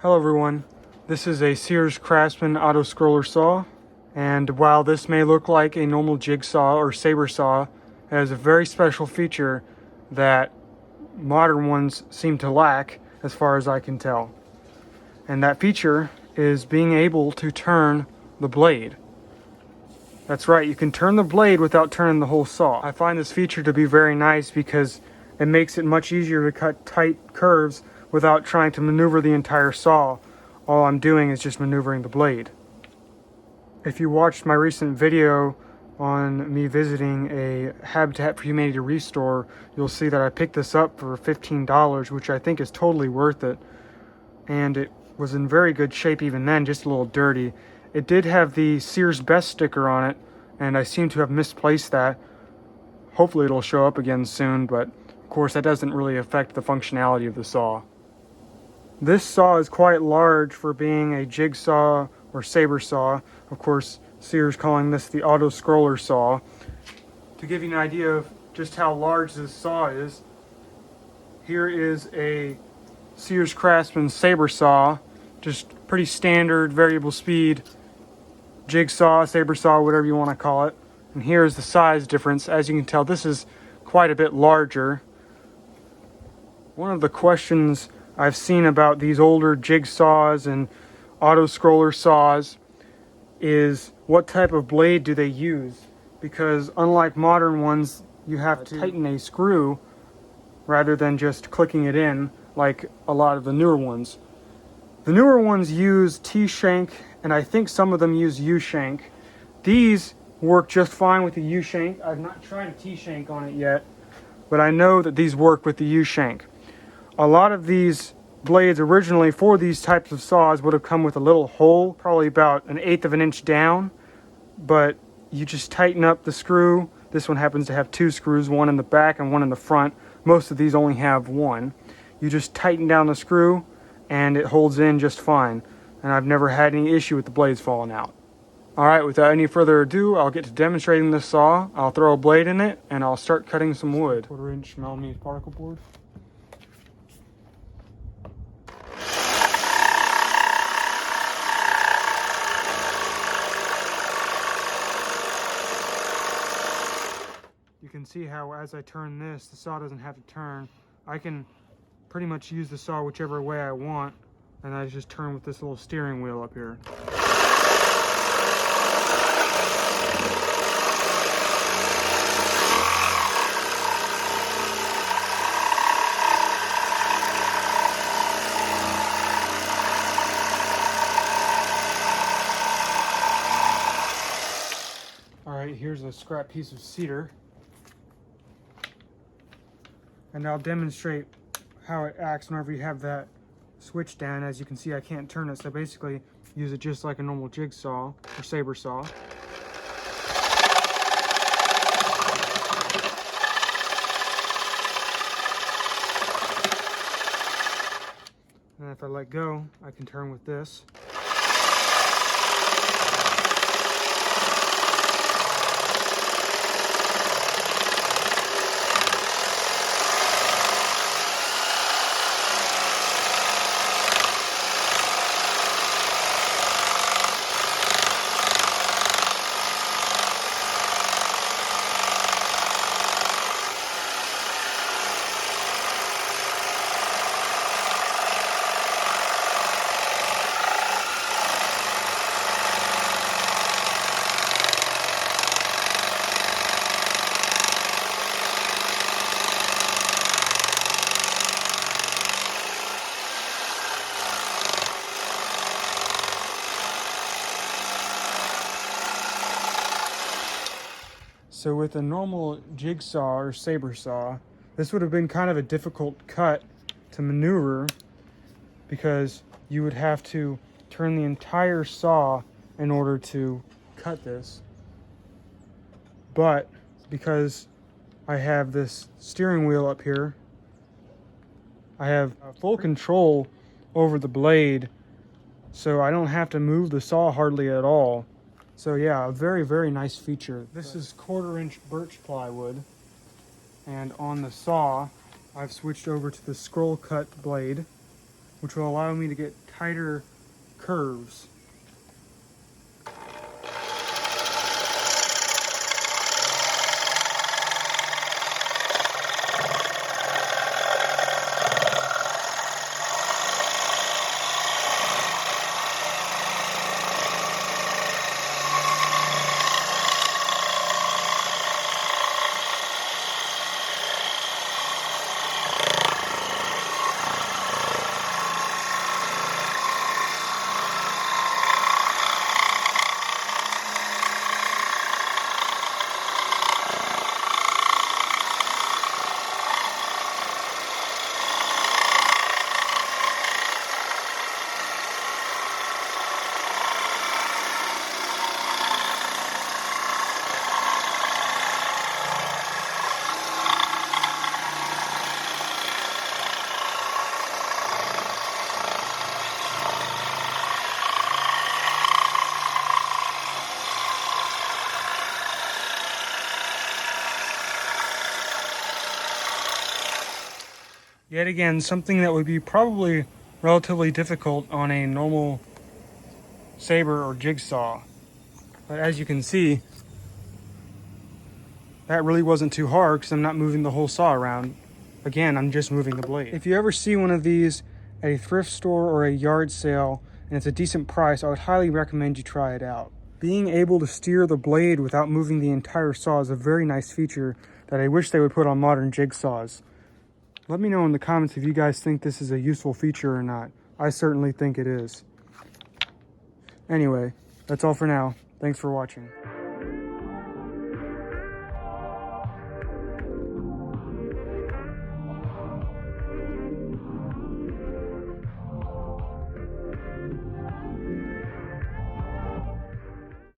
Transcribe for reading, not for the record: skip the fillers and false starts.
Hello everyone, this is a Sears Craftsman auto scroller saw, and while this may look like a normal jigsaw or saber saw, it has a very special feature that modern ones seem to lack as far as I can tell. And that feature is being able to turn the blade. That's right, you can turn the blade without turning the whole saw. I find this feature to be very nice because it makes it much easier to cut tight curves without trying to maneuver the entire saw. All I'm doing is just maneuvering the blade. If you watched my recent video on me visiting a Habitat for Humanity restore, you'll see that I picked this up for $15, which I think is totally worth it. And it was in very good shape even then, just a little dirty. It did have the Sears Best sticker on it, and I seem to have misplaced that. Hopefully it'll show up again soon, but of course that doesn't really affect the functionality of the saw. This saw is quite large for being a jigsaw or saber saw. Of course, Sears calling this the auto scroller saw. To give you an idea of just how large this saw is, here is a Sears Craftsman saber saw, just pretty standard variable speed jigsaw, saber saw, whatever you want to call it. And here's the size difference. As you can tell, this is quite a bit larger. One of the questions I've seen about these older jigsaws and auto scroller saws is what type of blade do they use? Because unlike modern ones, you have to tighten a screw rather than just clicking it in like a lot of the newer ones. The newer ones use T-shank, and I think some of them use U-shank. These work just fine with the U-shank. I've not tried a T-shank on it yet, but I know that these work with the U-shank. A lot of these blades originally for these types of saws would have come with a little hole, probably about 1/8 of an inch down, but you just tighten up the screw. This one happens to have 2 screws, one in the back and one in the front. Most of these only have one. You just tighten down the screw and it holds in just fine. And I've never had any issue with the blades falling out. Alright, without any further ado, I'll get to demonstrating this saw. I'll throw a blade in it and I'll start cutting some wood. 1/4 inch millimeter particle board. You can see how as I turn this, the saw doesn't have to turn. I can pretty much use the saw whichever way I want, and I just turn with this little steering wheel up here. Alright, here's a scrap piece of cedar. And I'll demonstrate how it acts whenever you have that switch down. As you can see, I can't turn it, so basically use it just like a normal jigsaw or saber saw. And if I let go, I can turn with this. So with a normal jigsaw or saber saw, this would have been kind of a difficult cut to maneuver because you would have to turn the entire saw in order to cut this. But because I have this steering wheel up here, I have full control over the blade, so I don't have to move the saw hardly at all. So yeah, a very, very nice feature. This is 1/4 inch birch plywood, and on the saw, I've switched over to the scroll cut blade. which will allow me to get tighter curves. Yet again, something that would be probably relatively difficult on a normal saber or jigsaw. But as you can see, that really wasn't too hard because I'm not moving the whole saw around. Again, I'm just moving the blade. If you ever see one of these at a thrift store or a yard sale and it's a decent price, I would highly recommend you try it out. Being able to steer the blade without moving the entire saw is a very nice feature that I wish they would put on modern jigsaws. Let me know in the comments if you guys think this is a useful feature or not. I certainly think it is. Anyway, that's all for now. Thanks for watching.